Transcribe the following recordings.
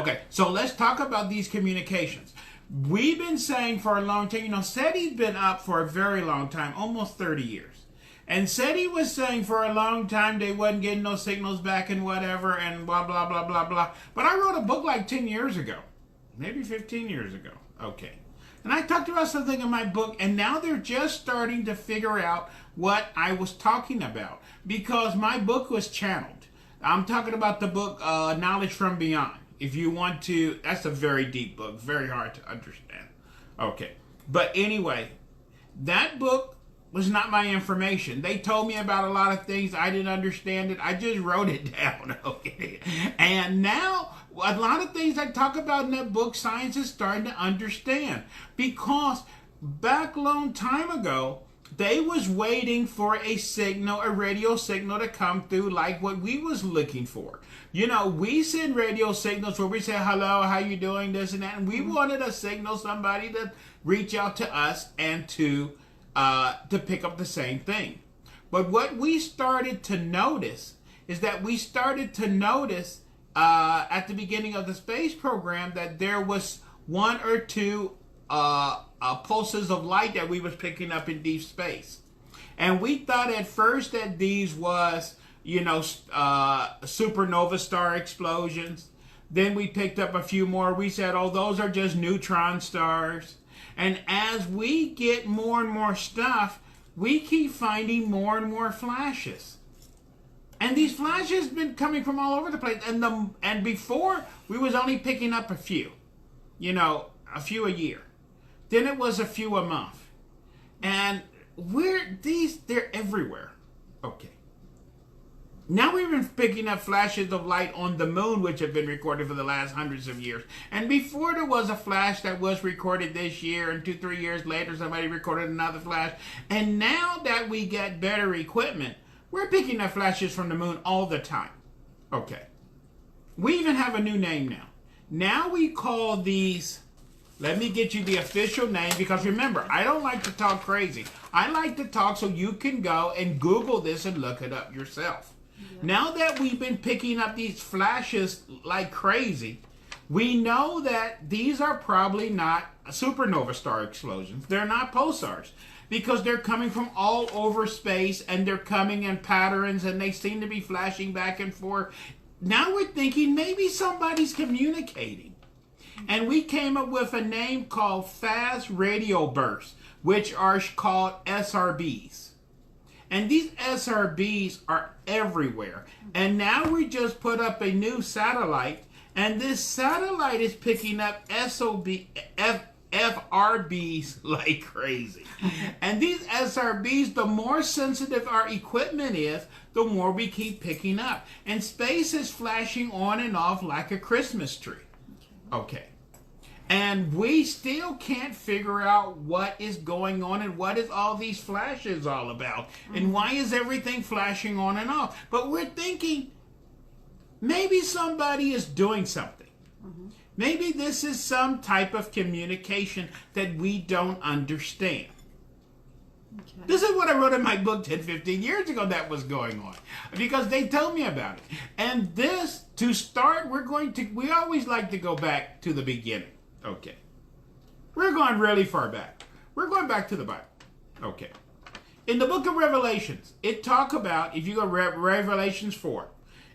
Okay, so let's talk about these communications. We've been saying for a long time, SETI's been up for a very long time, almost 30 years. And SETI was saying for a long time they wasn't getting no signals back and whatever and blah, blah, blah, blah, blah. But I wrote a book like 10 years ago, maybe 15 years ago. Okay. And I talked about something in my book, and now they're just starting to figure out what I was talking about because my book was channeled. I'm talking about the book Knowledge from Beyond. If you want to, that's a very deep book, very hard to understand. Okay. But anyway, that book was not my information. They told me about a lot of things. I didn't understand it. I just wrote it down. Okay. And now, a lot of things I talk about in that book, science is starting to understand. Because back a long time ago, they was waiting for a signal, a radio signal to come through like what we was looking for. We send radio signals where we say, hello, how you doing, this and that. And we wanted a signal, somebody to reach out to us and to pick up the same thing. But what we started to notice is that at the beginning of the space program that there was one or two pulses of light that we was picking up in deep space. And we thought at first that these was, supernova star explosions. Then we picked up a few more. We said, oh, those are just neutron stars. And as we get more and more stuff, we keep finding more and more flashes. And these flashes been coming from all over the place. And before, we was only picking up a few. A few a year. Then it was a few a month. And they're everywhere. Okay. Now we've been picking up flashes of light on the moon, which have been recorded for the last hundreds of years. And before there was a flash that was recorded this year, and 2-3 years later somebody recorded another flash. And now that we get better equipment, we're picking up flashes from the moon all the time. Okay. We even have a new name now. Now we call these, let me get you the official name, because remember, I don't like to talk crazy. I like to talk so you can go and Google this and look it up yourself. Yep. Now that we've been picking up these flashes like crazy, we know that these are probably not supernova star explosions. They're not pulsars, because they're coming from all over space and they're coming in patterns and they seem to be flashing back and forth. Now we're thinking maybe somebody's communicating. And we came up with a name called fast radio bursts, which are called SRBs. And these SRBs are everywhere. And now we just put up a new satellite, and this satellite is picking up FRBs like crazy. And these SRBs, the more sensitive our equipment is, the more we keep picking up. And space is flashing on and off like a Christmas tree. Okay. And we still can't figure out what is going on and what is all these flashes all about. And why is everything flashing on and off? But we're thinking maybe somebody is doing something. Maybe this is some type of communication that we don't understand. Okay. This is what I wrote in my book 10-15 years ago that was going on, because they told me about it. And this, to start, we always like to go back to the beginning. Okay. We're going really far back. We're going back to the Bible. Okay. In the book of Revelations, it talk about, if you go Revelations 4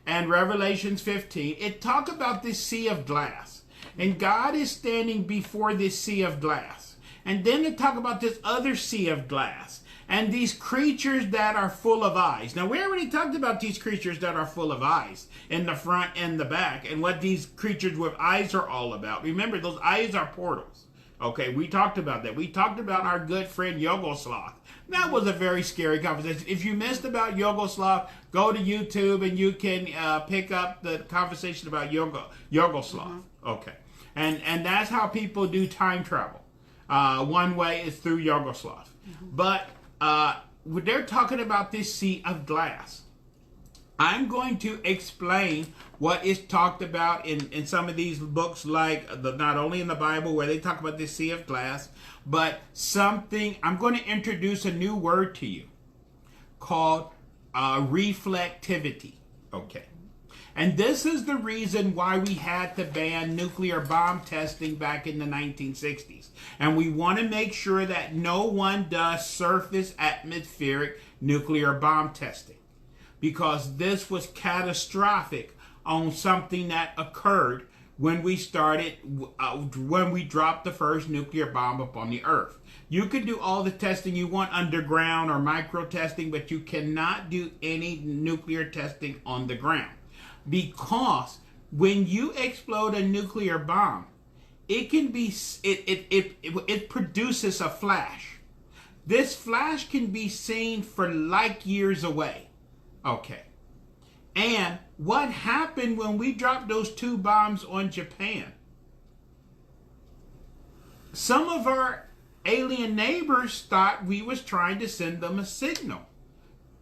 and Revelations 15, it talk about this sea of glass. And God is standing before this sea of glass. And then they talk about this other sea of glass. And these creatures that are full of eyes. Now, we already talked about these creatures that are full of eyes in the front and the back, and what these creatures with eyes are all about. Remember, those eyes are portals. Okay, we talked about that. We talked about our good friend Yogosloth. That was a very scary conversation. If you missed about Yogosloth, go to YouTube and you can pick up the conversation about Yogosloth. Okay, and that's how people do time travel. One way is through Yogosloth. But they're talking about this sea of glass. I'm going to explain what is talked about in some of these books, like not only in the Bible where they talk about this sea of glass, but I'm going to introduce a new word to you called reflectivity. Okay. And this is the reason why we had to ban nuclear bomb testing back in the 1960s. And we want to make sure that no one does surface atmospheric nuclear bomb testing, because this was catastrophic on something that occurred when we dropped the first nuclear bomb upon the earth. You can do all the testing you want underground or micro testing, but you cannot do any nuclear testing on the ground. Because when you explode a nuclear bomb, it produces a flash. This flash can be seen for light years away. Okay. And what happened when we dropped those 2 bombs on Japan? Some of our alien neighbors thought we was trying to send them a signal.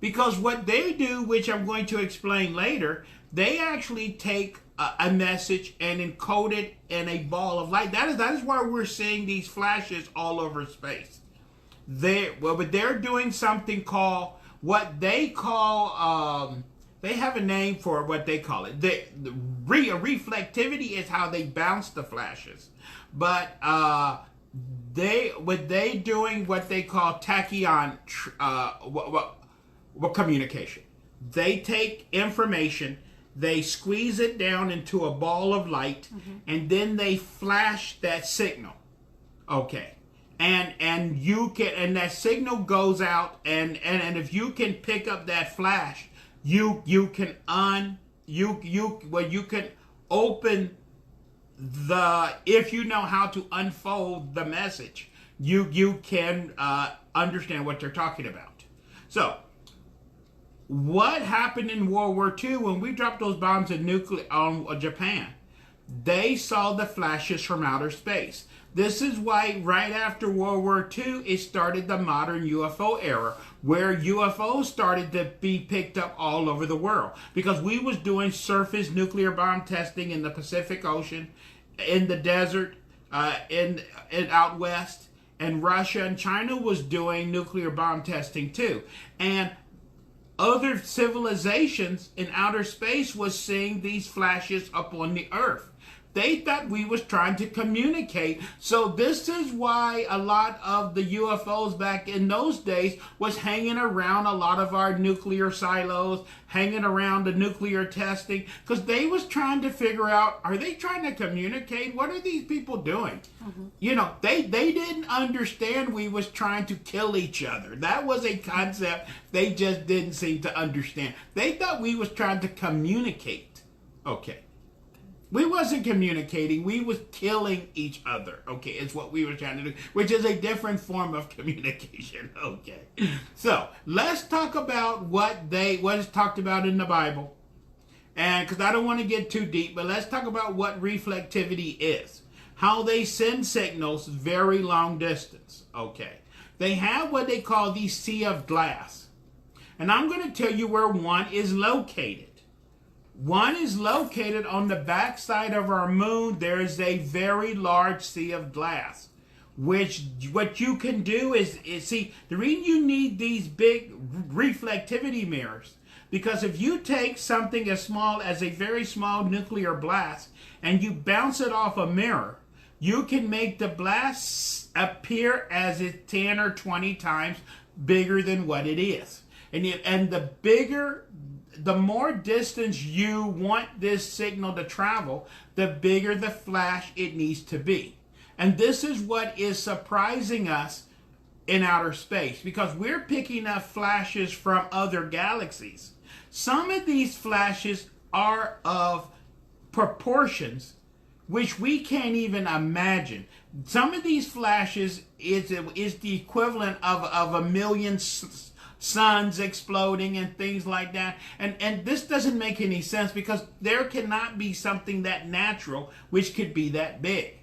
Because what they do, which I'm going to explain later, they actually take a message and encode it in a ball of light. That is why we're seeing these flashes all over space. But they're doing something called, what they call, they have a name for what they call it. Reflectivity is how they bounce the flashes. But they doing what they call tachyon communication. They take information, they squeeze it down into a ball of light, and then they flash that signal. Okay. And you can, and that signal goes out, and if you can pick up that flash, you can open if you know how to unfold the message, you can understand what they're talking about. So what happened in World War II when we dropped those bombs on Japan? They saw the flashes from outer space. This is why right after World War II, it started the modern UFO era, where UFOs started to be picked up all over the world. Because we was doing surface nuclear bomb testing in the Pacific Ocean, in the desert, in out west, and Russia and China was doing nuclear bomb testing too. And other civilizations in outer space was seeing these flashes up on the earth. They thought we was trying to communicate. So this is why a lot of the UFOs back in those days was hanging around a lot of our nuclear silos, hanging around the nuclear testing, because they was trying to figure out, are they trying to communicate? What are these people doing? You know, they didn't understand we was trying to kill each other. That was a concept they just didn't seem to understand. They thought we was trying to communicate. Okay. We wasn't communicating, we was killing each other, okay, is what we were trying to do, which is a different form of communication, okay. So, let's talk about what is talked about in the Bible, and because I don't want to get too deep, but let's talk about what reflectivity is. How they send signals very long distance, okay. They have what they call the sea of glass, and I'm going to tell you where one is located. One is located on the backside of our moon. There is a very large sea of glass, which what you can do is see, the reason you need these big reflectivity mirrors, because if you take something as small as a very small nuclear blast and you bounce it off a mirror, you can make the blast appear as it's 10 or 20 times bigger than what it is. And the more distance you want this signal to travel, the bigger the flash it needs to be. And this is what is surprising us in outer space, because we're picking up flashes from other galaxies. Some of these flashes are of proportions which we can't even imagine. Some of these flashes is the equivalent of a million suns exploding and things like that. And this doesn't make any sense, because there cannot be something that natural which could be that big.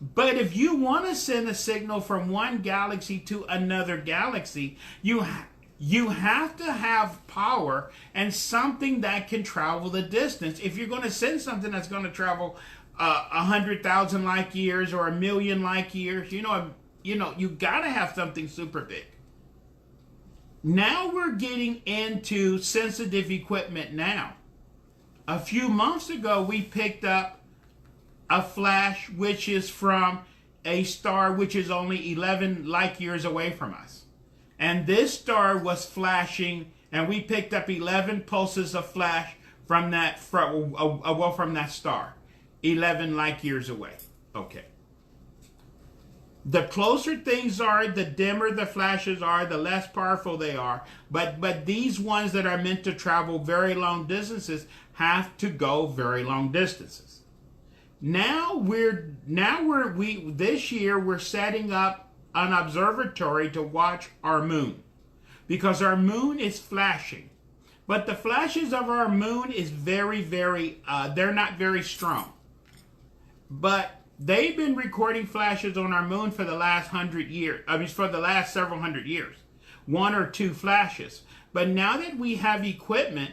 But if you want to send a signal from one galaxy to another galaxy, you have to have power and something that can travel the distance. If you're going to send something that's going to travel 100,000 light years or 1,000,000 light years, you got to have something super big. Now we're getting into sensitive equipment now. a few months ago, we picked up a flash which is from a star which is only 11 light years away from us. And this star was flashing, and we picked up 11 pulses of flash from that star, 11 light years away. Okay. The closer things are, the dimmer the flashes are, the less powerful they are. But these ones that are meant to travel very long distances have to go very long distances. This year we're setting up an observatory to watch our moon, because our moon is flashing. But the flashes of our moon is very, they're not very strong. But they've been recording flashes on our moon for the last for the last several hundred years. 1 or 2 flashes. But now that we have equipment,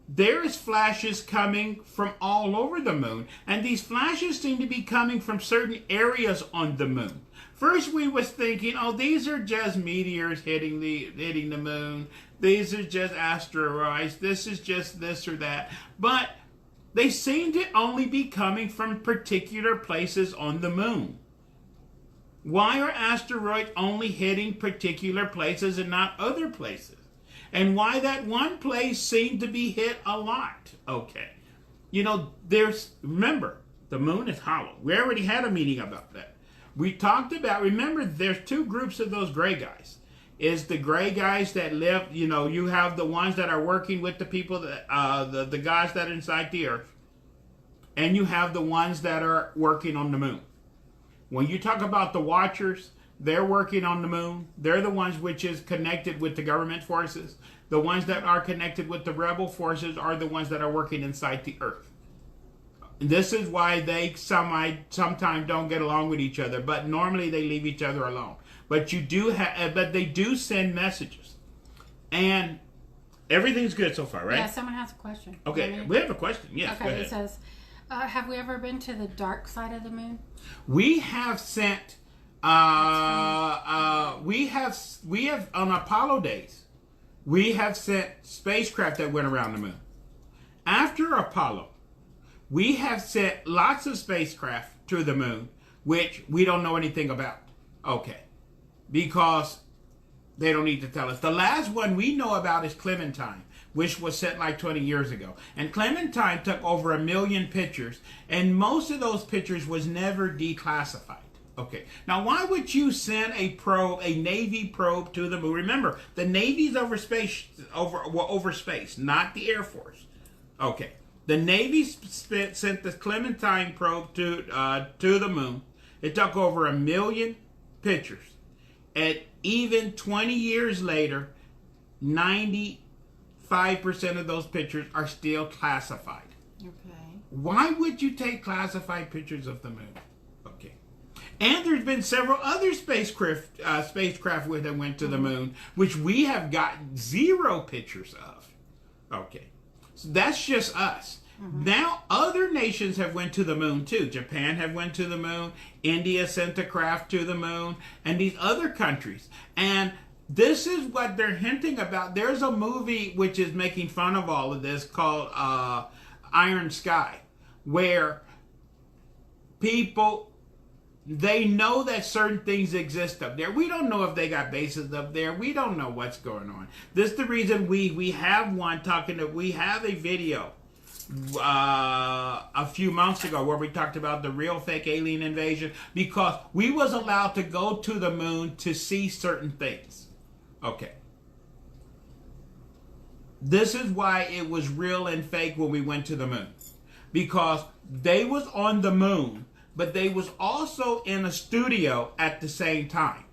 there's flashes coming from all over the moon. And these flashes seem to be coming from certain areas on the moon. First we was thinking, oh, these are just meteors hitting the moon. These are just asteroids. This is just this or that. But they seem to only be coming from particular places on the moon. Why are asteroids only hitting particular places and not other places? And why that one place seemed to be hit a lot? Okay. Remember, the moon is hollow. We already had a meeting about that. We talked about, remember, there's 2 groups of those gray guys. Is the gray guys that live, you have the ones that are working with the people, that the guys that are inside the earth. And you have the ones that are working on the moon. When you talk about the watchers, they're working on the moon. They're the ones which is connected with the government forces. The ones that are connected with the rebel forces are the ones that are working inside the earth. This is why they sometimes don't get along with each other, but normally they leave each other alone. But they do send messages, and everything's good so far, right? Yeah, someone has a question. Okay, we have a question. Yes, okay, it says, have we ever been to the dark side of the moon? We have sent. We have on Apollo days. We have sent spacecraft that went around the moon. After Apollo, we have sent lots of spacecraft to the moon, which we don't know anything about. Okay. Because they don't need to tell us. The last one we know about is Clementine, which was sent like 20 years ago. And Clementine took over 1 million pictures, and most of those pictures was never declassified. Okay. Now, why would you send a Navy probe to the moon? Remember, the Navy's over space, not the Air Force. Okay. The Navy sent the Clementine probe to the moon. It took over 1 million pictures. And even 20 years later, 95% of those pictures are still classified. Okay. Why would you take classified pictures of the moon? Okay. And there's been several other spacecraft that went to the moon, which we have gotten 0 pictures of. Okay. So that's just us. Mm-hmm. Now other nations have went to the moon too. Japan have went to the moon. India sent a craft to the moon. And these other countries. And this is what they're hinting about. There's a movie which is making fun of all of this called Iron Sky, where people, they know that certain things exist up there. We don't know if they got bases up there. We don't know what's going on. This is the reason we have we have a video a few months ago where we talked about the real fake alien invasion, because we was allowed to go to the moon to see certain things. Okay. This is why it was real and fake when we went to the moon. Because they was on the moon, but they was also in a studio at the same time.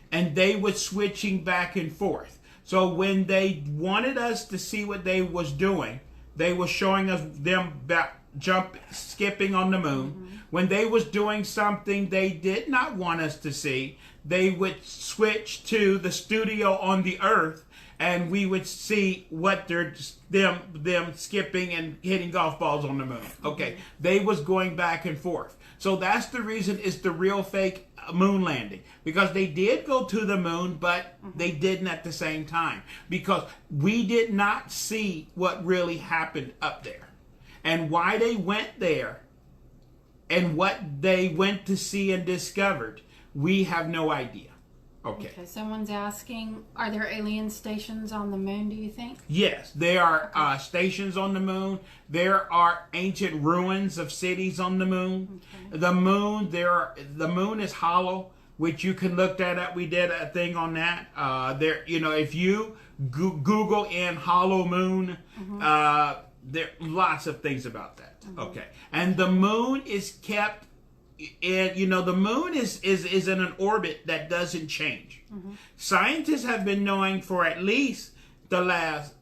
And they was switching back and forth. So when they wanted us to see what they was doing, they were showing us them skipping on the moon. Mm-hmm. When they was doing something they did not want us to see, they would switch to the studio on the Earth, and we would see what them skipping and hitting golf balls on the moon. Okay, mm-hmm. They was going back and forth. So that's the reason it's the real fake moon landing, because they did go to the moon, but they didn't at the same time, because we did not see what really happened up there. and why they went there and what they went to see and discovered, we have no idea. Okay. Someone's asking, are there alien stations on the moon, do you think? Yes, there are stations on the moon. There are ancient ruins of cities on the moon. Okay. The moon is hollow, which you can look that up. We did a thing on that. If you Google in hollow moon, there are lots of things about that. Okay. And the moon is kept the moon is in an orbit that doesn't change. Scientists have been knowing for at least the last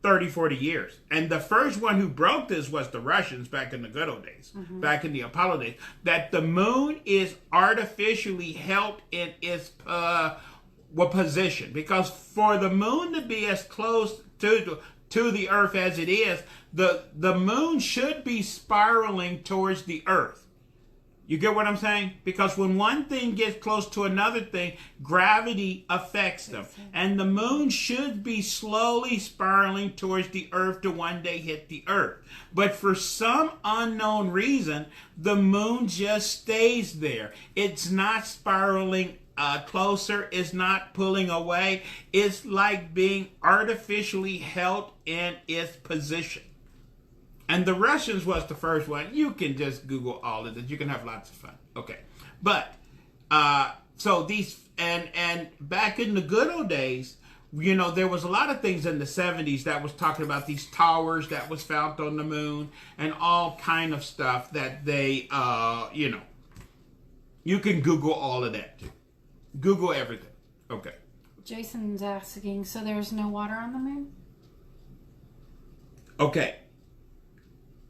30, 40 years. And the first one who broke this was the Russians back in the good old days, back in the Apollo days, that the moon is artificially held in its position. Because for the moon to be as close to the Earth as it is, the moon should be spiraling towards the Earth. You get what I'm saying? Because when one thing gets close to another thing, gravity affects them. And the moon should be slowly spiraling towards the Earth to one day hit the Earth. But for some unknown reason, the moon just stays there. It's not spiraling closer. It's not pulling away. It's like being artificially held in its position. And the Russians was the first one. You can just Google all of this. You can have lots of fun. Okay. But, so these, and back in the good old days, there was a lot of things in the 70s that was talking about these towers that was found on the moon and all kind of stuff that they, you can Google all of that too. Google everything. Okay. Jason's asking, so there's no water on the moon? Okay.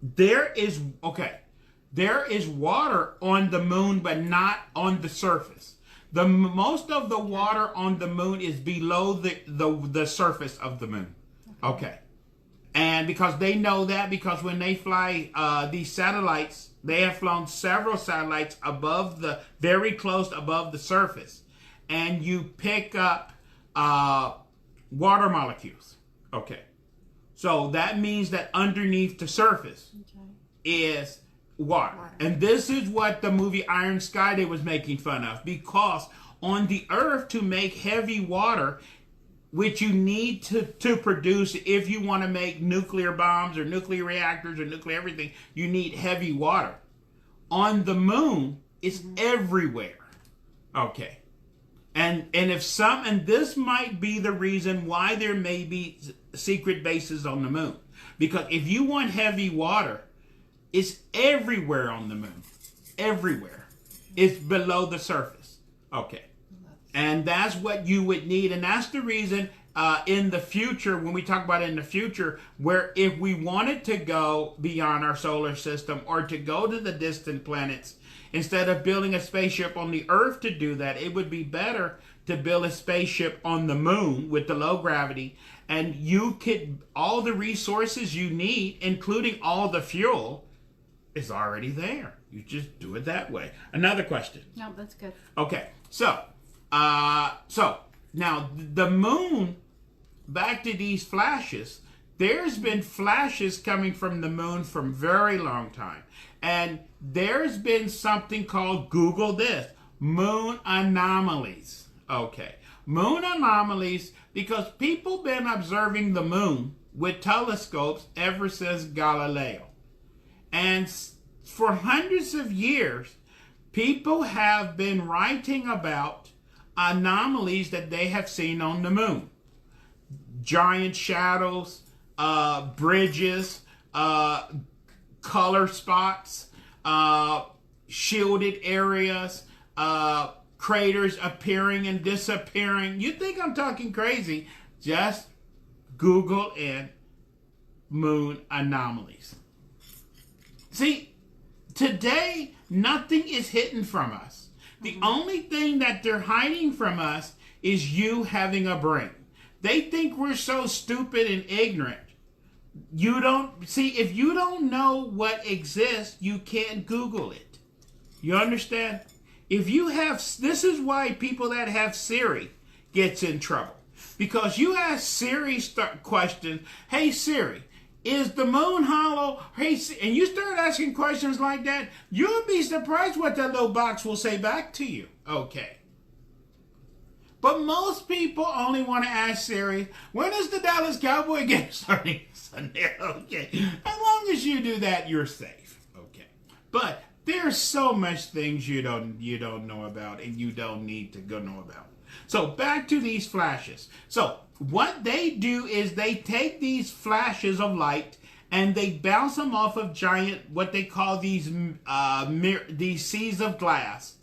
There is water on the moon, but not on the surface. Most of the water on the moon is below the surface of the moon. Okay. And because they know that, because when they fly these satellites, they have flown several satellites very close above the surface. And you pick up water molecules. Okay. So that means that underneath the surface is water. And this is what the movie Iron Sky they was making fun of. Because on the Earth, to make heavy water, which you need to produce if you want to make nuclear bombs or nuclear reactors or nuclear everything, you need heavy water. On the moon, it's everywhere. Okay. And this might be the reason why there may be secret bases on the moon. Because if you want heavy water, it's everywhere on the moon. Everywhere. It's below the surface. Okay. And that's what you would need. And that's the reason in the future, when we talk about in the future, where if we wanted to go beyond our solar system or to go to the distant planets, instead of building a spaceship on the Earth to do that, it would be better to build a spaceship on the moon with the low gravity. And all the resources you need, including all the fuel, is already there. You just do it that way. Another question. No, that's good. Okay. So now the moon, back to these flashes, there's been flashes coming from the moon from a very long time. And there's been something called, Google this, moon anomalies. Okay. Moon anomalies, because people been observing the moon with telescopes ever since Galileo. And for hundreds of years, people have been writing about anomalies that they have seen on the moon. Giant shadows, bridges, color spots, shielded areas, craters appearing and disappearing. You think I'm talking crazy? Just Google in moon anomalies. See, today, nothing is hidden from us. The only thing that they're hiding from us is you having a brain. They think we're so stupid and ignorant. If you don't know what exists, you can't Google it. You understand? This is why people that have Siri gets in trouble. Because you ask Siri questions. Hey Siri, Is the moon hollow? Hey, and you start asking questions like that, you'll be surprised what that little box will say back to you. Okay. But most people only want to ask Siri, when is the Dallas Cowboy game starting Sunday? Okay. As long as you do that, you're safe. Okay. But there's so much things you don't know about and you don't need to go know about. So back to these flashes. So what they do is they take these flashes of light and they bounce them off of giant, what they call these seas of glass.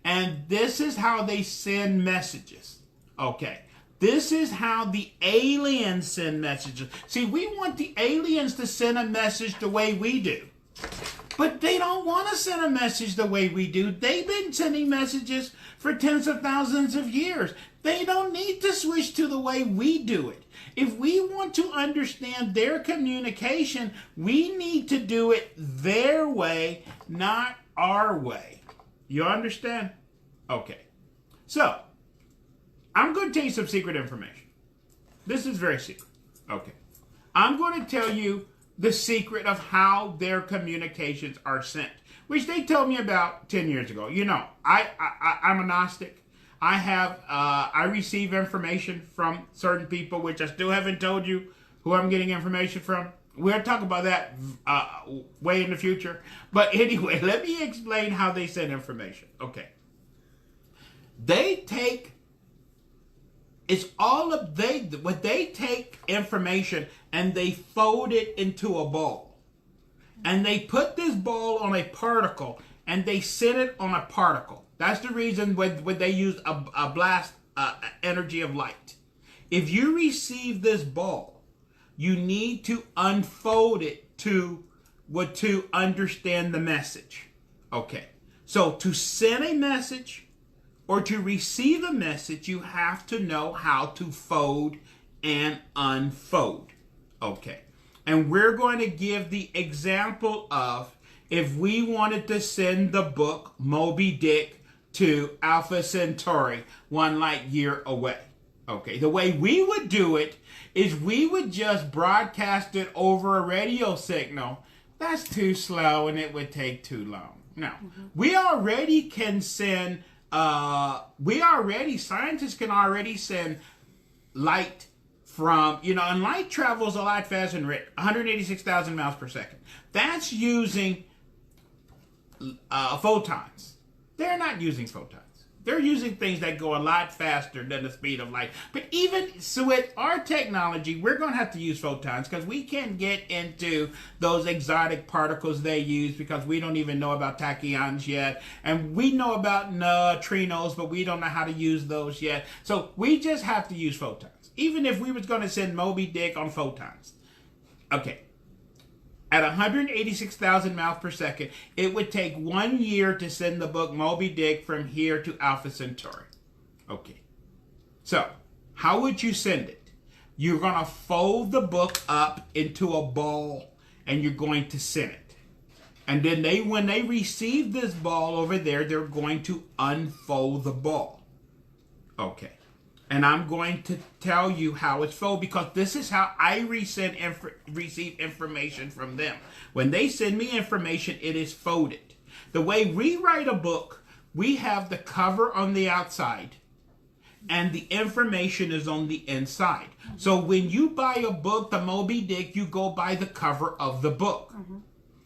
And this is how they send messages. Okay. This is how the aliens send messages. See, we want the aliens to send a message the way we do. But they don't want to send a message the way we do. They've been sending messages for tens of thousands of years. They don't need to switch to the way we do it. If we want to understand their communication, we need to do it their way, not our way. You understand? Okay. So, I'm going to tell you some secret information. This is very secret. Okay. I'm going to tell you the secret of how their communications are sent, which they told me about 10 years ago. You know, I'm a Gnostic. I receive information from certain people, which I still haven't told you who I'm getting information from. We'll talk about that way in the future. But anyway, let me explain how they send information. Okay. They take, they take information and they fold it into a ball. And they put this ball on a particle and they send it on a particle. That's the reason when they use a blast energy of light. If you receive this ball, you need to unfold it to understand the message. Okay. So to send a message or to receive a message, you have to know how to fold and unfold. Okay. And we're going to give the example of if we wanted to send the book Moby Dick to Alpha Centauri 1 light year away. Okay. The way we would do it is we would just broadcast it over a radio signal. That's too slow and it would take too long. No. We already can send scientists can already send light from, and light travels a lot faster than 186,000 miles per second. That's using photons. They're not using photons. They're using things that go a lot faster than the speed of light. But even so with our technology, we're going to have to use photons because we can't get into those exotic particles they use because we don't even know about tachyons yet. And we know about neutrinos, but we don't know how to use those yet. So we just have to use photons. Even if we was going to send Moby Dick on photons. Okay. At 186,000 miles per second, it would take 1 year to send the book Moby Dick from here to Alpha Centauri. Okay. So, how would you send it? You're going to fold the book up into a ball and you're going to send it. And then when they receive this ball over there, they're going to unfold the ball. Okay. And I'm going to tell you how it's folded because this is how I receive information from them. When they send me information, it is folded. The way we write a book, we have the cover on the outside and the information is on the inside. So when you buy a book, the Moby Dick, you go buy the cover of the book. Mm-hmm.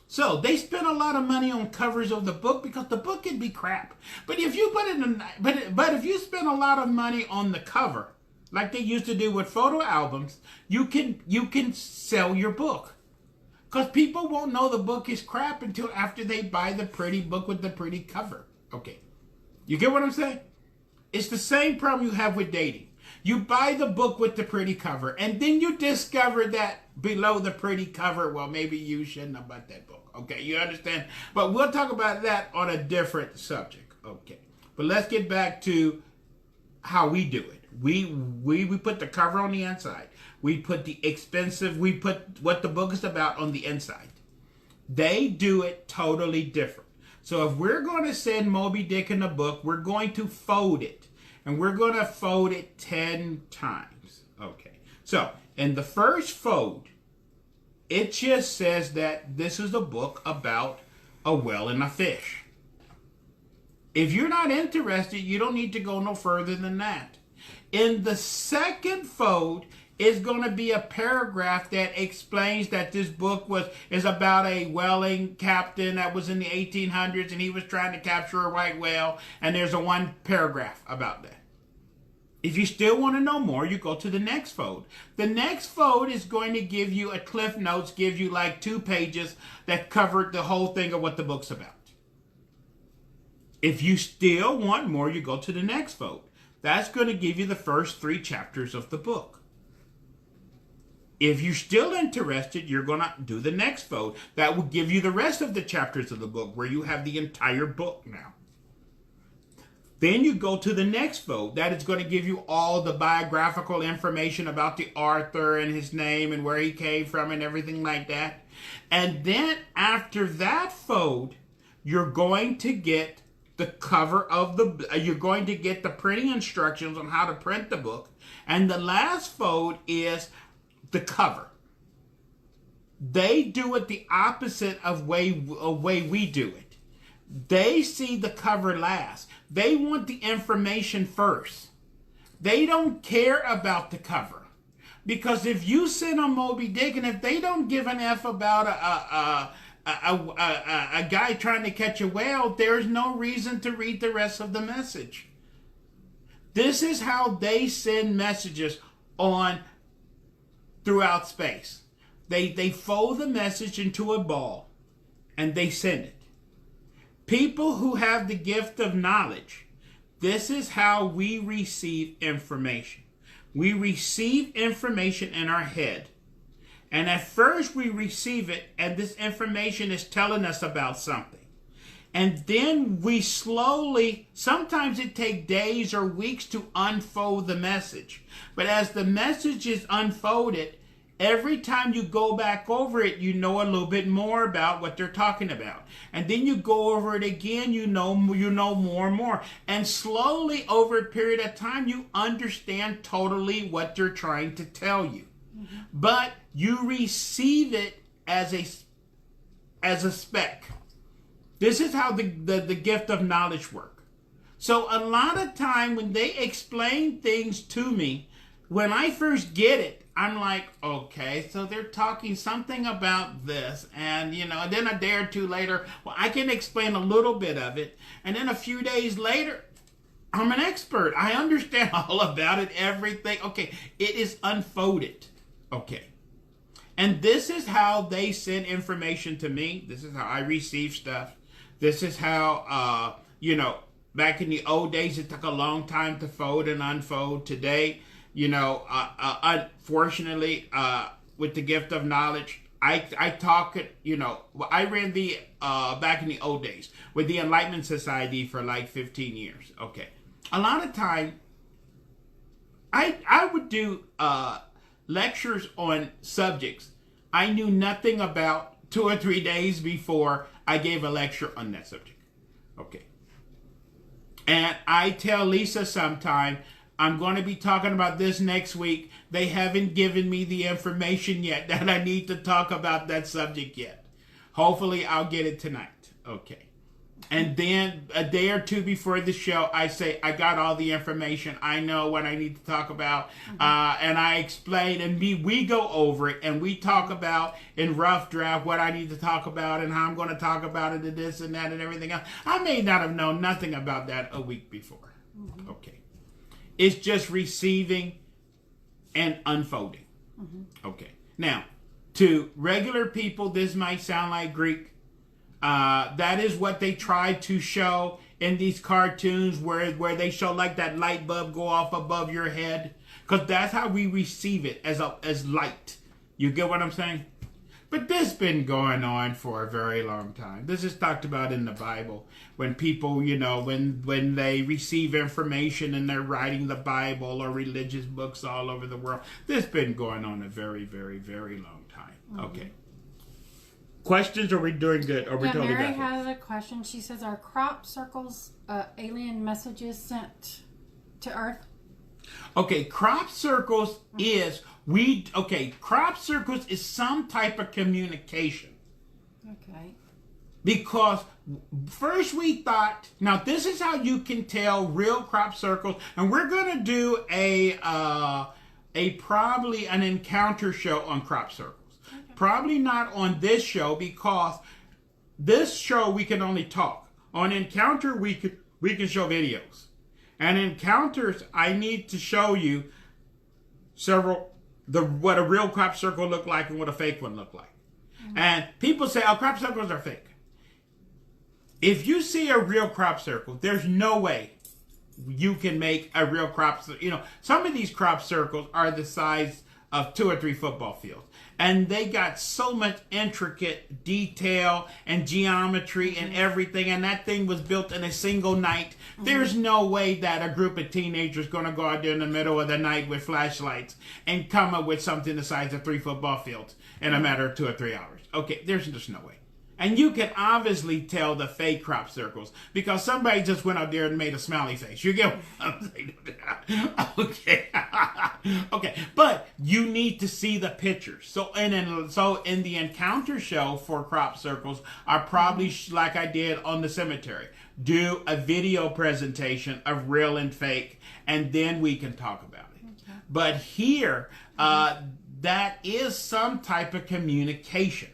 So they spend a lot of money on covers of the book because the book can be crap. But if you if you spend a lot of money on the cover, like they used to do with photo albums, you can sell your book. Because people won't know the book is crap until after they buy the pretty book with the pretty cover. Okay. You get what I'm saying? It's the same problem you have with dating. You buy the book with the pretty cover, and then you discover that below the pretty cover, well, maybe you shouldn't have bought that book. Okay, you understand? But we'll talk about that on a different subject. Okay. But let's get back to how we do it. We put the cover on the inside. We put we put what the book is about on the inside. They do it totally different. So if we're going to send Moby Dick in the book, we're going to fold it. And we're going to fold it 10 times. Okay. So, in the first fold, It just says that this is a book about a whale and a fish. If you're not interested, you don't need to go no further than that. In the second fold is going to be a paragraph that explains that this book is about a whaling captain that was in the 1800s and he was trying to capture a white whale, and there's a one paragraph about that. If you still want to know more, you go to the next fold. The next fold is going to give you a cliff notes, give you like 2 pages that cover the whole thing of what the book's about. If you still want more, you go to the next fold. That's going to give you the first 3 chapters of the book. If you're still interested, you're going to do the next fold. That will give you the rest of the chapters of the book, where you have the entire book now. Then you go to the next fold. That is going to give you all the biographical information about the author and his name and where he came from and everything like that. And then after that fold, you're going to get the cover of you're going to get the printing instructions on how to print the book. And the last fold is the cover. They do it the opposite of way we do it. They see the cover last. They want the information first. They don't care about the cover. Because if you send a Moby Dick, and if they don't give an F about a guy trying to catch a whale, there's no reason to read the rest of the message. This is how they send messages on throughout space. They fold the message into a ball and they send it. People who have the gift of knowledge, this is how we receive information. We receive information in our head. And at first we receive it, and this information is telling us about something. And then we slowly, sometimes it takes days or weeks to unfold the message. But as the message is unfolded, every time you go back over it, you know a little bit more about what they're talking about. And then you go over it again, you know more and more. And slowly, over a period of time, you understand totally what they're trying to tell you. Mm-hmm. But you receive it as a speck. This is how the gift of knowledge works. So a lot of time when they explain things to me, when I first get it, I'm like, okay, so they're talking something about this. And, then a day or two later, well, I can explain a little bit of it. And then a few days later, I'm an expert. I understand all about it, everything. Okay, it is unfolded. Okay. And this is how they send information to me. This is how I receive stuff. This is how, back in the old days, it took a long time to fold and unfold. Today, unfortunately, with the gift of knowledge, I talk it, I ran the, back in the old days, with the Enlightenment Society for like 15 years. Okay. A lot of time, I would do lectures on subjects I knew nothing about 2 or 3 days before I gave a lecture on that subject. Okay. And I tell Lisa sometime, I'm going to be talking about this next week. They haven't given me the information yet that I need to talk about that subject yet. Hopefully I'll get it tonight. Okay. And then a day or two before the show, I say, I got all the information. I know what I need to talk about. Mm-hmm. And I explain, and we go over it, and we talk about in rough draft what I need to talk about and how I'm going to talk about it and this and that and everything else. I may not have known nothing about that a week before. Mm-hmm. Okay. It's just receiving and unfolding. Mm-hmm. Okay. Now, to regular people, this might sound like Greek. That is what they try to show in these cartoons where they show like that light bulb go off above your head. Because that's how we receive it, as light. You get what I'm saying? But this has been going on for a very long time. This is talked about in the Bible. When people, when they receive information and they're writing the Bible or religious books all over the world. This has been going on a very, very, very long time. Mm-hmm. Okay. Questions? Are we doing good? Or we totally Mary got has a question. She says, are crop circles alien messages sent to Earth? Okay, crop circles crop circles is some type of communication. Okay. Because first we thought, now this is how you can tell real crop circles, and we're going to do a probably an encounter show on crop circles. Okay. Probably not on this show, because this show we can only talk. On encounter we can show videos. And encounters, I need to show you what a real crop circle looked like and what a fake one looked like. Mm-hmm. And people say, oh, crop circles are fake. If you see a real crop circle, there's no way you can make a real crop circle. You know, some of these crop circles are the size of 2 or 3 football fields. And they got so much intricate detail and geometry and everything. And that thing was built in a single night. Mm-hmm. There's no way that a group of teenagers going to go out there in the middle of the night with flashlights and come up with something the size of 3 football fields in a matter of 2 or 3 hours. Okay, there's just no way. And you can obviously tell the fake crop circles because somebody just went out there and made a smiley face. You get what I'm saying? Okay. Okay. But you need to see the pictures. So in the encounter show for crop circles, I probably, like I did on the cemetery, do a video presentation of real and fake, and then we can talk about it. Okay. But here, that is some type of communication.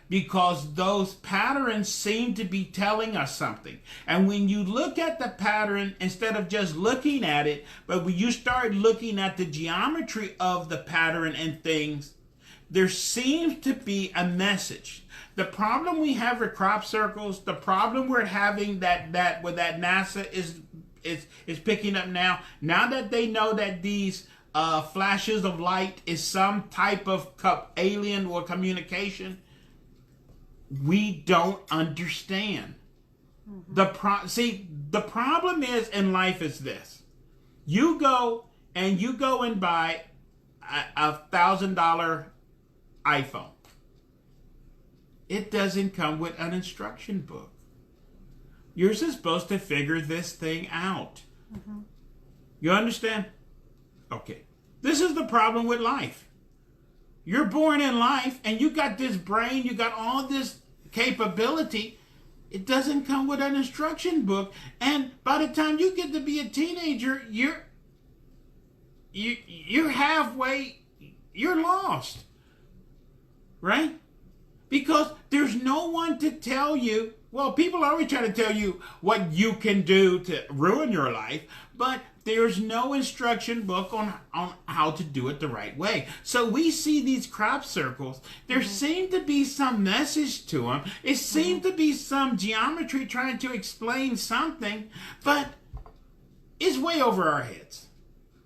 Because those patterns seem to be telling us something. And when you look at the pattern, instead of just looking at it, but when you start looking at the geometry of the pattern and things, there seems to be a message. The problem we have with crop circles, the problem we're having that NASA is picking up now that they know that these flashes of light is some type of alien or communication, we don't understand. Mm-hmm. The problem is in life is this. You go and buy a $1,000 iPhone. It doesn't come with an instruction book. You're supposed to figure this thing out. Mm-hmm. You understand? Okay. This is the problem with life. You're born in life and you got this brain, you got all this capability. It doesn't come with an instruction book. And by the time you get to be a teenager, you're halfway, you're lost. Right? Because there's no one to tell you. Well, people always try to tell you what you can do to ruin your life, but there's no instruction book on how to do it the right way. So we see these crop circles. There seemed to be some message to them. It seemed to be some geometry trying to explain something, but it's way over our heads.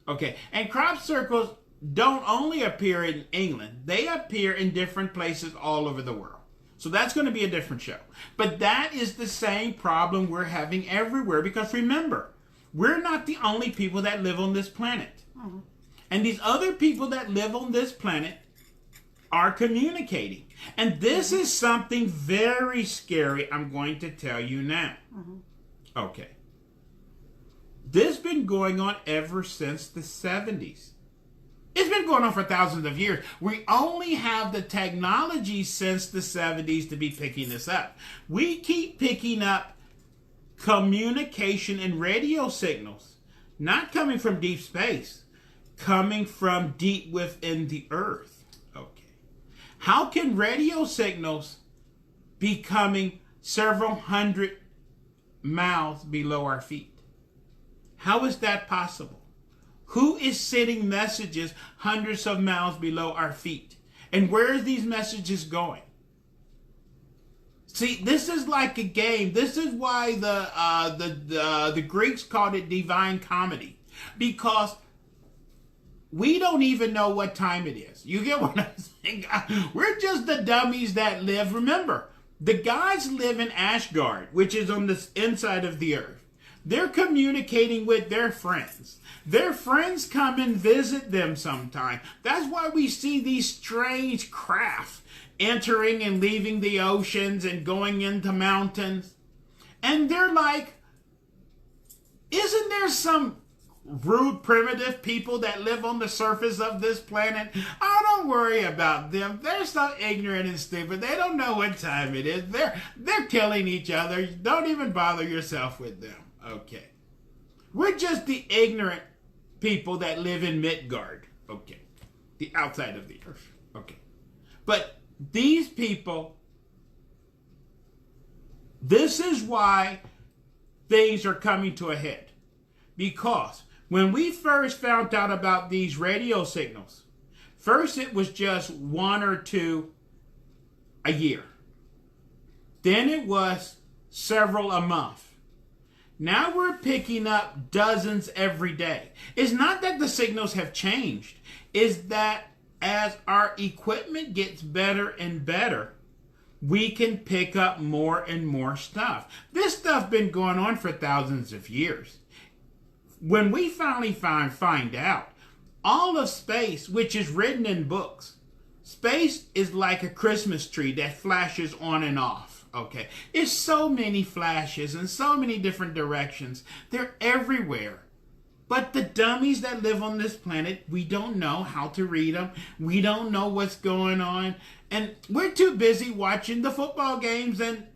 Okay, and crop circles don't only appear in England. They appear in different places all over the world. So that's going to be a different show. But that is the same problem we're having everywhere, because remember, we're not the only people that live on this planet. Mm-hmm. And these other people that live on this planet are communicating. And this is something very scary I'm going to tell you now. Mm-hmm. Okay. This has been going on ever since the 70s. It's been going on for thousands of years. We only have the technology since the 70s to be picking this up. We keep picking up communication and radio signals, not coming from deep space, coming from deep within the earth. Okay. How can radio signals be coming several hundred miles below our feet? How is that possible? Who is sending messages hundreds of miles below our feet? And where are these messages going? See, this is like a game. This is why the Greeks called it divine comedy. Because we don't even know what time it is. You get what I'm saying? We're just the dummies that live. Remember, the gods live in Asgard, which is on the inside of the earth. They're communicating with their friends. Their friends come and visit them sometime. That's why we see these strange craft entering and leaving the oceans and going into mountains. And they're like, isn't there some rude, primitive people that live on the surface of this planet, oh, don't worry about them. They're so ignorant and stupid. They don't know what time it is. They're killing each other. Don't even bother yourself with them. Okay. We're just the ignorant people that live in Midgard. Okay. The outside of the earth. Okay. But these people, this is why things are coming to a head. Because when we first found out about these radio signals, first it was just 1 or 2 a year. Then it was several a month. Now we're picking up dozens every day. It's not that the signals have changed. It's that as our equipment gets better and better, we can pick up more and more stuff. This stuff been going on for thousands of years. When we finally find out, all of space, which is written in books, space is like a Christmas tree that flashes on and off, okay? It's so many flashes in so many different directions. They're everywhere. But the dummies that live on this planet, we don't know how to read them. We don't know what's going on. And we're too busy watching the football games and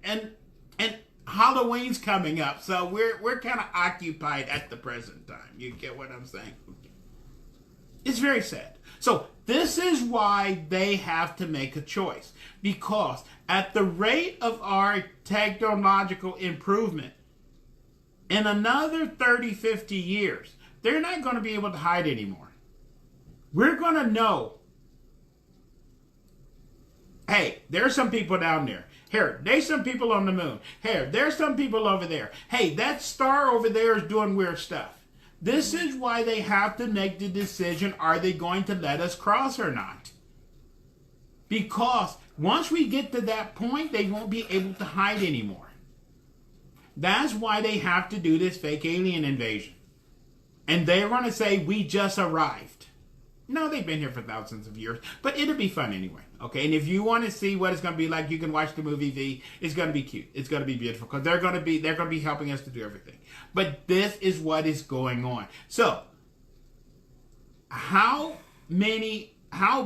Halloween's coming up, so we're kind of occupied at the present time. You get what I'm saying? It's very sad. So this is why they have to make a choice, because at the rate of our technological improvement, in another 30, 50 years, they're not going to be able to hide anymore. We're going to know, hey, there's some people down there. Here, there's some people on the moon. Here, there's some people over there. Hey, that star over there is doing weird stuff. This is why they have to make the decision, are they going to let us cross or not? Because once we get to that point, they won't be able to hide anymore. That's why they have to do this fake alien invasion. And they're going to say, we just arrived. No, they've been here for thousands of years, but it'll be fun anyway, okay? And if you want to see what it's going to be like, you can watch the movie V. It's going to be cute. It's going to be beautiful because they're going to be helping us to do everything. But this is what is going on. So, how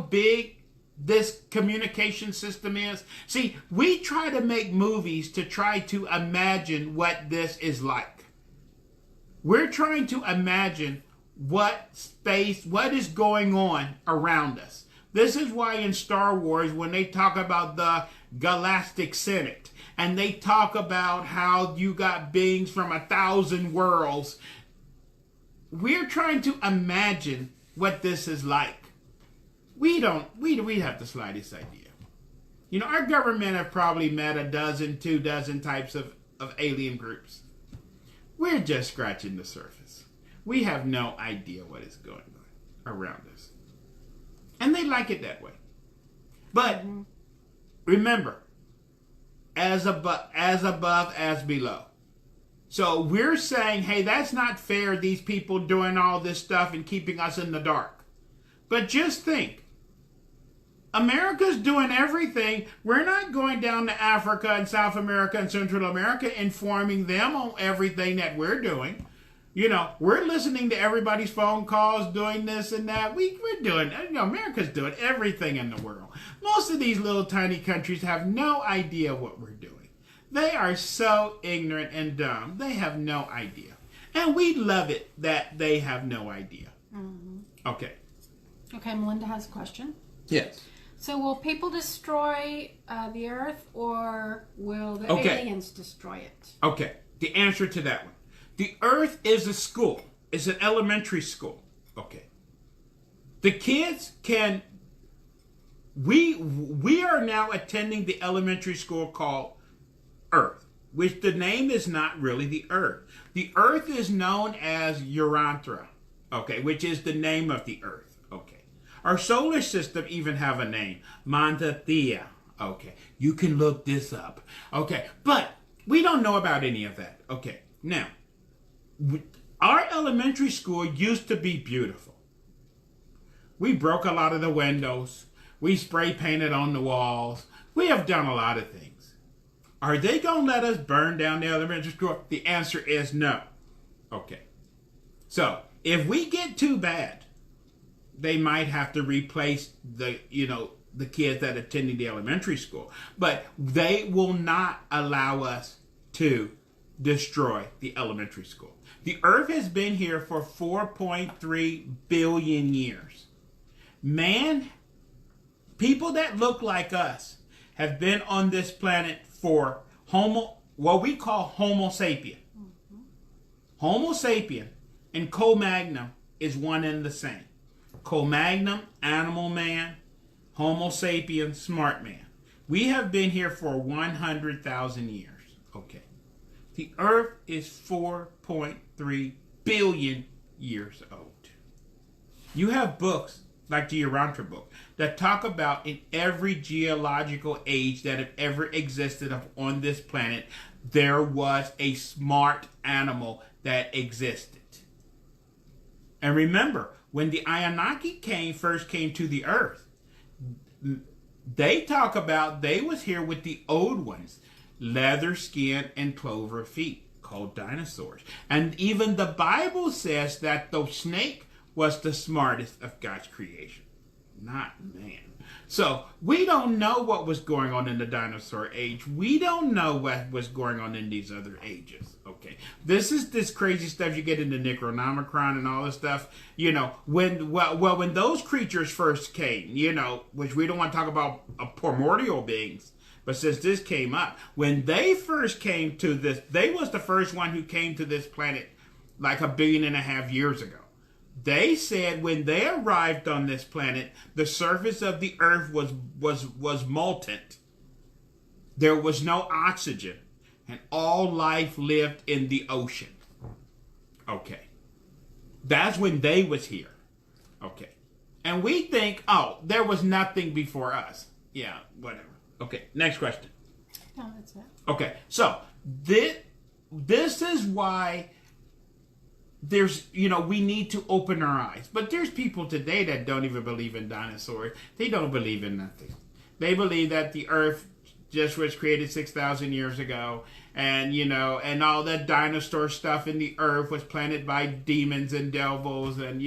big this communication system is? See, we try to make movies to try to imagine what this is like. We're trying to imagine what is going on around us. This is why in Star Wars, when they talk about the Galactic Senate, and they talk about how you got beings from 1,000 worlds, we're trying to imagine what this is like. We have the slightest idea. You know, our government have probably met 2 dozen types of alien groups. We're just scratching the surface. We have no idea what is going on around us. And they like it that way. But remember, as above, as below. So we're saying, hey, that's not fair, these people doing all this stuff and keeping us in the dark. But just think, America's doing everything. We're not going down to Africa and South America and Central America informing them on everything that we're doing. You know, we're listening to everybody's phone calls, doing this and that. We're doing, you know, America's doing everything in the world. Most of these little tiny countries have no idea what we're doing. They are so ignorant and dumb. They have no idea. And we love it that they have no idea. Mm-hmm. Okay. Okay, Melinda has a question. Yes. So will people destroy the Earth, or will the aliens destroy it? Okay. The answer to that one. The Earth is a school. It's an elementary school. Okay. The kids can... We are now attending the elementary school called Earth, which the name is not really the Earth. The Earth is known as Urantia, okay, which is the name of the Earth. Okay. Our solar system even have a name, Mantathea. Okay. You can look this up. Okay. But we don't know about any of that. Okay. Now, our elementary school used to be beautiful. We broke a lot of the windows. We spray painted on the walls. We have done a lot of things. Are they going to let us burn down the elementary school? The answer is no. Okay. So, if we get too bad, they might have to replace the kids that attending the elementary school. But they will not allow us to destroy the elementary school. The earth has been here for 4.3 billion years. Man, people that look like us have been on this planet for what we call Homo sapien. Mm-hmm. Homo sapien and Cro-Magnon is one and the same. Cro-Magnon, animal man. Homo sapien, smart man. We have been here for 100,000 years. Okay. The earth is 4.3 billion years old. You have books like the Urantia book that talk about in every geological age that have ever existed on this planet, there was a smart animal that existed. And remember, when the Anunnaki first came to the earth, they talk about they was here with the old ones, leather skin and clover feet, called dinosaurs. And even the Bible says that the snake was the smartest of God's creation, not man. So we don't know what was going on in the dinosaur age. We don't know what was going on in these other ages. Okay, this is this crazy stuff you get into Necronomicon and all this stuff. You know, when those creatures first came, you know, which we don't want to talk about primordial beings, but since this came up, when they first came to this, they was the first one who came to this planet like 1.5 billion years ago. They said when they arrived on this planet, the surface of the earth was molten. There was no oxygen, and all life lived in the ocean. Okay. That's when they was here. Okay. And we think, oh, there was nothing before us. Yeah, whatever. Okay, next question. No, that's it. Okay, so this is why there's, we need to open our eyes. But there's people today that don't even believe in dinosaurs. They don't believe in nothing. They believe that the earth just was created 6,000 years ago, and and all that dinosaur stuff in the earth was planted by demons and devils, and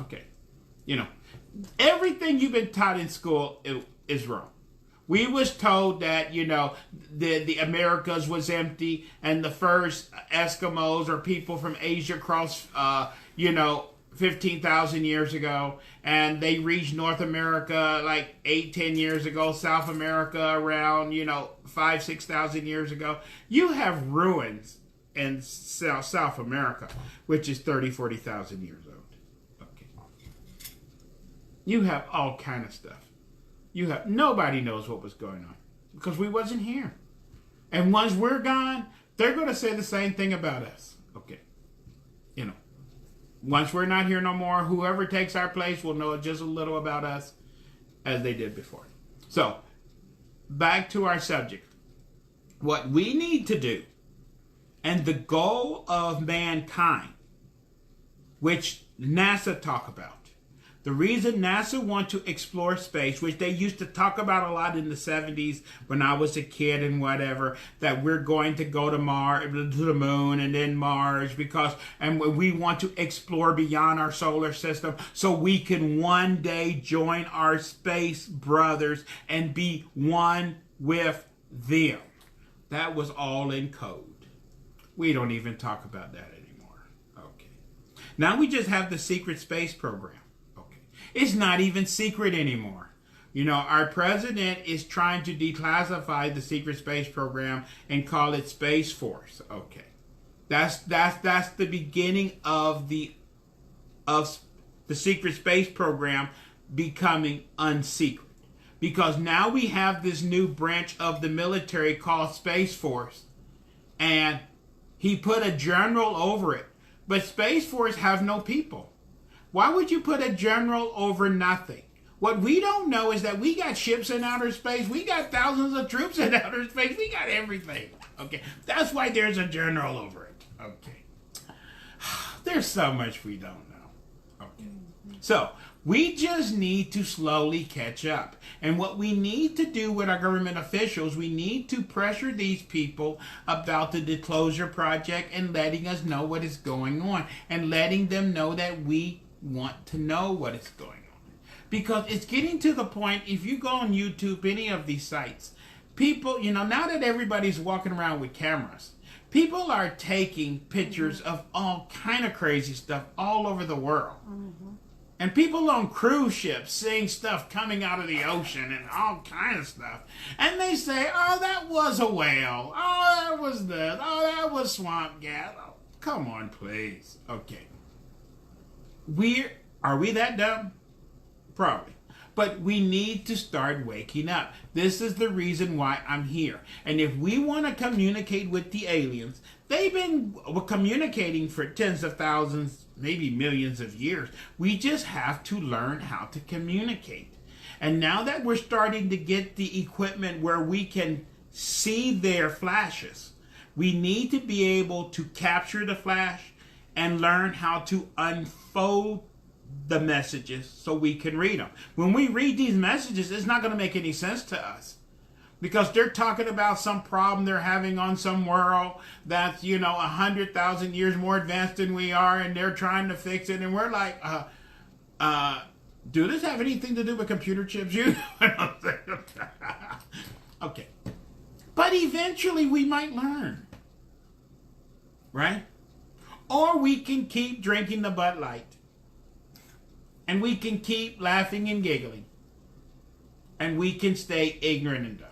okay, everything you've been taught in school is wrong. We was told that, the Americas was empty, and the first Eskimos or people from Asia crossed, 15,000 years ago, and they reached North America like 8-10 years ago, South America around, 5,000-6,000 years ago. You have ruins in South America, which is 30,000-40,000 years old. Okay. You have all kind of stuff. Nobody knows what was going on because we wasn't here. And once we're gone, they're going to say the same thing about us. Okay. Once we're not here no more, whoever takes our place will know just a little about us as they did before. So, back to our subject. What we need to do, and the goal of mankind, which NASA talk about, the reason NASA want to explore space, which they used to talk about a lot in the 70s when I was a kid and whatever, that we're going to go to Mars, to the moon and then Mars, and we want to explore beyond our solar system so we can one day join our space brothers and be one with them. That was all in code. We don't even talk about that anymore. Okay. Now we just have the secret space program. It's not even secret anymore. Our president is trying to declassify the secret space program and call it Space Force. Okay. That's the beginning of the secret space program becoming unsecret. Because now we have this new branch of the military called Space Force. And he put a general over it. But Space Force have no people. Why would you put a general over nothing? What we don't know is that we got ships in outer space. We got thousands of troops in outer space. We got everything. Okay. That's why there's a general over it. Okay. There's so much we don't know. Okay. So we just need to slowly catch up. And what we need to do with our government officials, we need to pressure these people about the Disclosure Project and letting us know what is going on and letting them know that we want to know what is going on. Because it's getting to the point, if you go on YouTube, any of these sites, people, now that everybody's walking around with cameras, people are taking pictures of all kind of crazy stuff all over the world. And people on cruise ships seeing stuff coming out of the ocean and all kind of stuff. And they say, oh, that was a whale. Oh, that was this. Oh, that was swamp gas. Oh, come on, please. Okay. Are we that dumb? Probably. But we need to start waking up. This is the reason why I'm here. And if we want to communicate with the aliens, they've been communicating for tens of thousands, maybe millions of years. We just have to learn how to communicate. And now that we're starting to get the equipment where we can see their flashes, we need to be able to capture the flash and learn how to unfold the messages so we can read them. When we read these messages, it's not going to make any sense to us because they're talking about some problem they're having on some world that's 100,000 years more advanced than we are, and they're trying to fix it, and we're like, do this have anything to do with computer chips? Okay, but eventually we might learn, right? Or we can keep drinking the Bud Light. And we can keep laughing and giggling. And we can stay ignorant and dumb.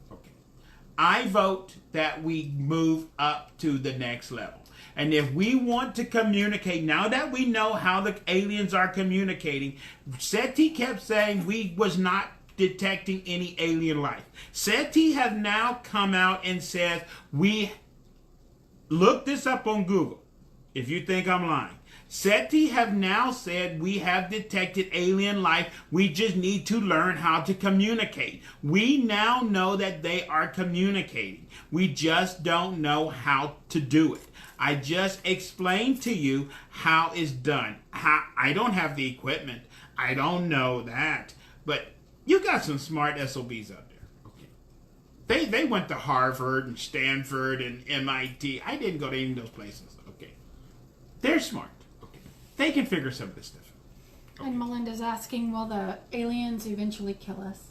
Okay. I vote that we move up to the next level. And if we want to communicate, now that we know how the aliens are communicating, SETI kept saying we was not detecting any alien life. SETI have now come out and said, we look this up on Google if you think I'm lying. SETI have now said we have detected alien life. We just need to learn how to communicate. We now know that they are communicating. We just don't know how to do it. I just explained to you how it's done. I don't have the equipment. I don't know that. But you got some smart SOBs out there. Okay. They went to Harvard and Stanford and MIT. I didn't go to any of those places. Okay. They're smart. They can figure some of this stuff out. Okay. And Melinda's asking, will the aliens eventually kill us?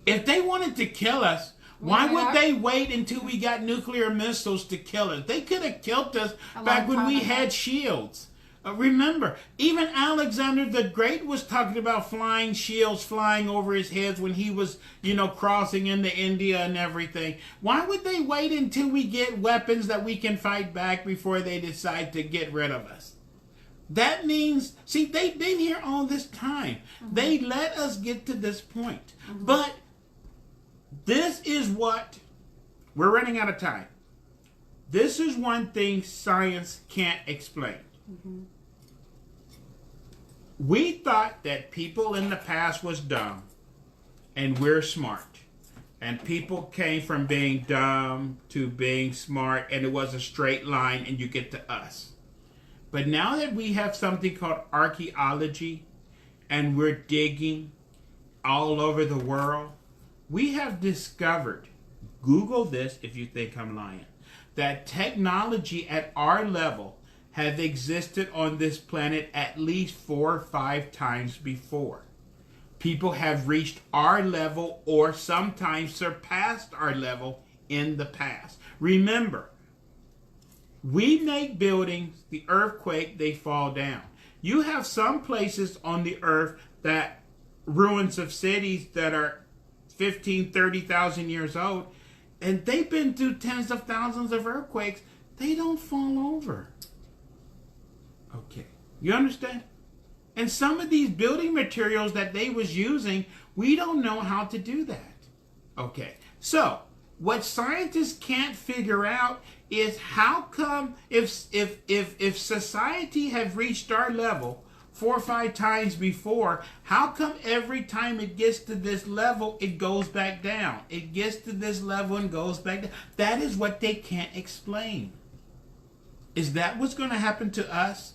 If they wanted to kill us, why would they wait until we got nuclear missiles to kill us? They could have killed us back when we had shields. Remember, even Alexander the Great was talking about flying shields flying over his heads when he was, crossing into India and everything. Why would they wait until we get weapons that we can fight back before they decide to get rid of us? That means, see, they've been here all this time. Mm-hmm. They let us get to this point. Mm-hmm. But this is what, we're running out of time. This is one thing science can't explain. Mm-hmm. We thought that people in the past was dumb and we're smart. And people came from being dumb to being smart, and it was a straight line, and you get to us. But now that we have something called archaeology and we're digging all over the world, we have discovered, Google this if you think I'm lying, that technology at our level has existed on this planet at least 4 or 5 times before. People have reached our level or sometimes surpassed our level in the past. Remember, we make buildings, the earthquake, they fall down. You have some places on the earth that ruins of cities that are 15, 30,000 years old, and they've been through tens of thousands of earthquakes. They don't fall over. Okay, you understand? And some of these building materials that they was using, we don't know how to do that. Okay, so what scientists can't figure out is how come if society have reached our level 4 or 5 times before, how come every time it gets to this level it goes back down? It gets to this level and goes back down. That is what they can't explain. Is that what's going to happen to us?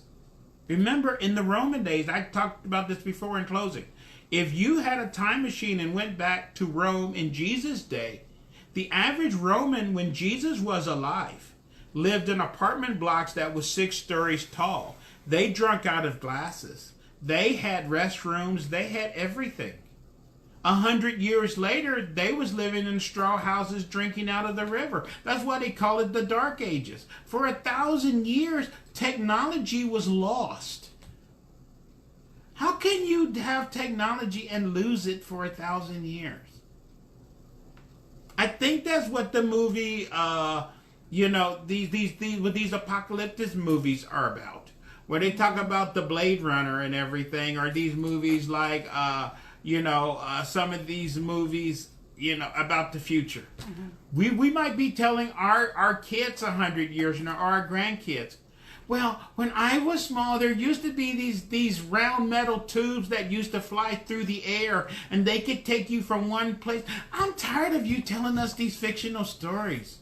Remember, in the Roman days, I talked about this before in closing. If you had a time machine and went back to Rome in Jesus' day, the average Roman, when Jesus was alive, lived in apartment blocks that was 6 stories tall. They drank out of glasses. They had restrooms. They had everything. 100 years later, they was living in straw houses drinking out of the river. That's why they call it the Dark Ages. For 1,000 years, technology was lost. How can you have technology and lose it for 1,000 years? I think that's what the movie, these apocalyptic movies are about. Where they talk about the Blade Runner and everything, or these movies like, some of these movies, about the future. Mm-hmm. We might be telling our kids 100 years, or our grandkids. Well, when I was small, there used to be these round metal tubes that used to fly through the air, and they could take you from one place. I'm tired of you telling us these fictional stories.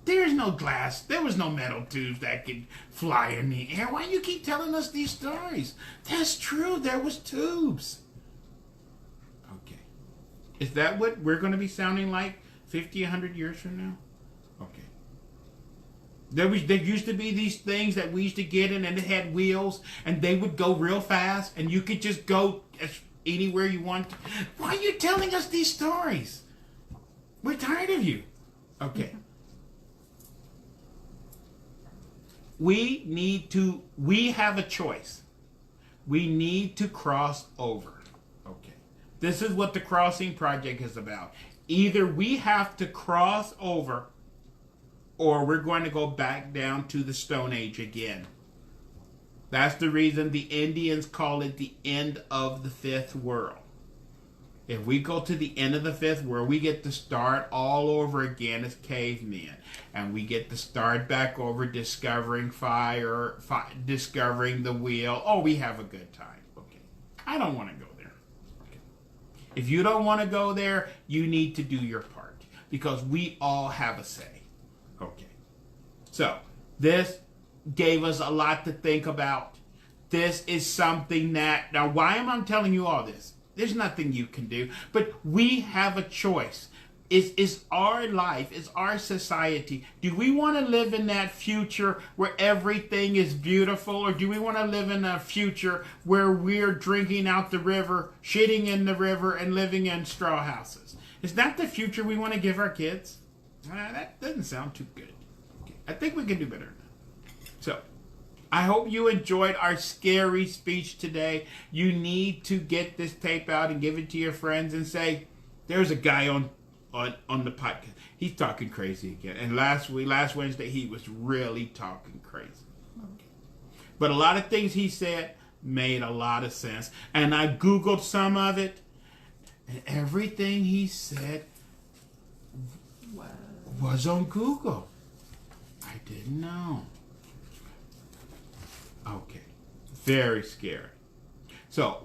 There's no glass. There was no metal tubes that could fly in the air. Why do you keep telling us these stories? That's true. There was tubes. Okay. Is that what we're going to be sounding like 50, 100 years from now? Okay. There used to be these things that we used to get in, and it had wheels, and they would go real fast, and you could just go anywhere you want. Why are you telling us these stories? We're tired of you. Okay. We have a choice. We need to cross over. Okay. This is what the Crossing Project is about. Either we have to cross over, or we're going to go back down to the Stone Age again. That's the reason the Indians call it the end of the fifth world. If we go to the end of the fifth world, we get to start all over again as cavemen. And we get to start back over discovering fire, discovering the wheel. Oh, we have a good time. Okay. I don't want to go there. Okay. If you don't want to go there, you need to do your part. Because we all have a say. Okay. So, this gave us a lot to think about. This is something that... Now, why am I telling you all this? There's nothing you can do. But we have a choice. It's our life. It's our society. Do we want to live in that future where everything is beautiful? Or do we want to live in a future where we're drinking out the river, shitting in the river, and living in straw houses? Is that the future we want to give our kids? That doesn't sound too good. Okay. I think we can do better than that. So, I hope you enjoyed our scary speech today. You need to get this tape out and give it to your friends and say, there's a guy on the podcast. He's talking crazy again. And last Wednesday, he was really talking crazy. Okay. But a lot of things he said made a lot of sense. And I Googled some of it. And everything he said was on Google. I didn't know. Okay. Very scary. So